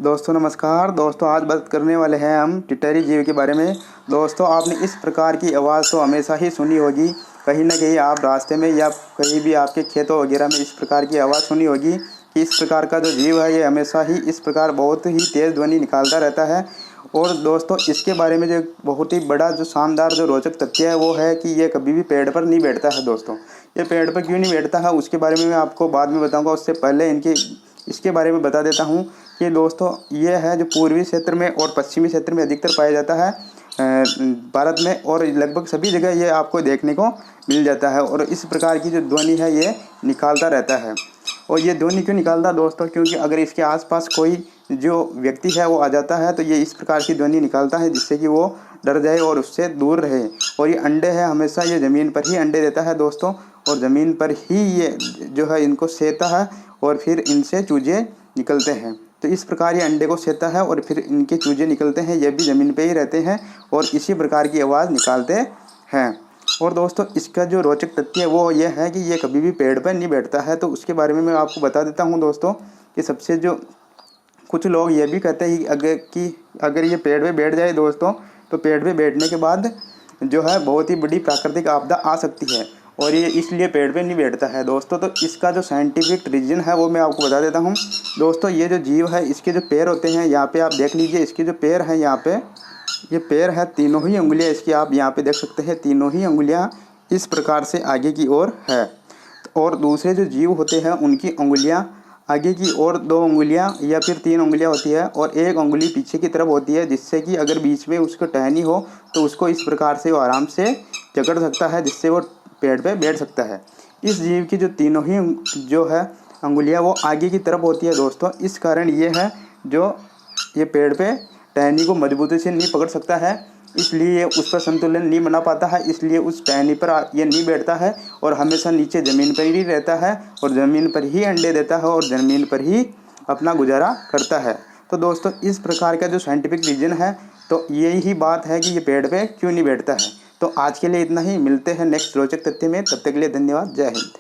दोस्तों नमस्कार। दोस्तों आज बात करने वाले हैं हम टिटरी जीव के बारे में। दोस्तों आपने इस प्रकार की आवाज़ तो हमेशा ही सुनी होगी, कहीं ना कहीं आप रास्ते में या कहीं भी आपके खेतों वगैरह में इस प्रकार की आवाज़ सुनी होगी कि इस प्रकार का जो जीव है ये हमेशा ही इस प्रकार बहुत ही तेज़ ध्वनि निकालता रहता है। और दोस्तों इसके बारे में जो बहुत ही बड़ा जो शानदार जो रोचक तथ्य है वो है कि ये कभी भी पेड़ पर नहीं बैठता है। दोस्तों ये पेड़ पर क्यों नहीं बैठता है उसके बारे में मैं आपको बाद में बताऊँगा। उससे पहले इसके बारे में बता देता हूँ कि दोस्तों ये है जो पूर्वी क्षेत्र में और पश्चिमी क्षेत्र में अधिकतर पाया जाता है भारत में, और लगभग सभी जगह ये आपको देखने को मिल जाता है। और इस प्रकार की जो ध्वनि है ये निकालता रहता है। और ये ध्वनि क्यों निकालता दोस्तों, क्योंकि अगर इसके आसपास कोई जो व्यक्ति है वो आ जाता है तो ये इस प्रकार की ध्वनि निकालता है जिससे कि वो डर जाए और उससे दूर रहे। और ये अंडे है हमेशा ये ज़मीन पर ही अंडे देता है दोस्तों, और ज़मीन पर ही ये जो है इनको सेता है और फिर इनसे चूजे निकलते हैं। तो इस प्रकार ये अंडे को सेता है और फिर इनके चूजे निकलते हैं, ये भी ज़मीन पे ही रहते हैं और इसी प्रकार की आवाज़ निकालते हैं। और दोस्तों इसका जो रोचक तथ्य है वो ये है कि ये कभी भी पेड़ पर नहीं बैठता है। तो उसके बारे में मैं आपको बता देता हूँ दोस्तों कि सबसे जो कुछ लोग ये भी कहते हैं कि अगर ये पेड़ पे बैठ जाए दोस्तों तो पेड़ पे बैठने के बाद जो है बहुत ही बड़ी प्राकृतिक आपदा आ सकती है, और ये इसलिए पेड़ पे नहीं बैठता है दोस्तों। तो इसका जो साइंटिफिक रीज़न है वो मैं आपको बता देता हूँ दोस्तों। ये जो जीव है इसके जो पैर होते हैं यहाँ पे आप देख लीजिए, इसके जो पैर हैं यहाँ पे ये पैर है, तीनों ही उंगलियाँ इसकी आप यहाँ पे देख सकते हैं, तीनों ही उंगलियाँ इस प्रकार से आगे की ओर है। और दूसरे जो जीव होते हैं उनकी उंगलियाँ आगे की ओर 2 उंगलियाँ या फिर 3 उंगलियाँ होती है और 1 उंगली पीछे की तरफ होती है, जिससे कि अगर बीच में उसको टहनी हो तो उसको इस प्रकार से वो आराम से जकड़ सकता है, जिससे वो पेड़ पे बैठ सकता है। इस जीव की जो तीनों ही जो है अंगुलियाँ वो आगे की तरफ होती है दोस्तों। इस कारण ये है जो ये पेड़ पे टहनी को मजबूती से नहीं पकड़ सकता है, इसलिए ये उस पर संतुलन नहीं बना पाता है, इसलिए उस टहनी पर ये नहीं बैठता है और हमेशा नीचे ज़मीन पर ही रहता है और ज़मीन पर ही अंडे देता है और ज़मीन पर ही अपना गुजारा करता है। तो दोस्तों इस प्रकार का जो साइंटिफिक रीज़न है तो यही बात है कि ये पेड़ पे क्यों नहीं बैठता है। तो आज के लिए इतना ही, मिलते हैं नेक्स्ट रोचक तथ्य में, तब तक के लिए धन्यवाद। जय हिंद।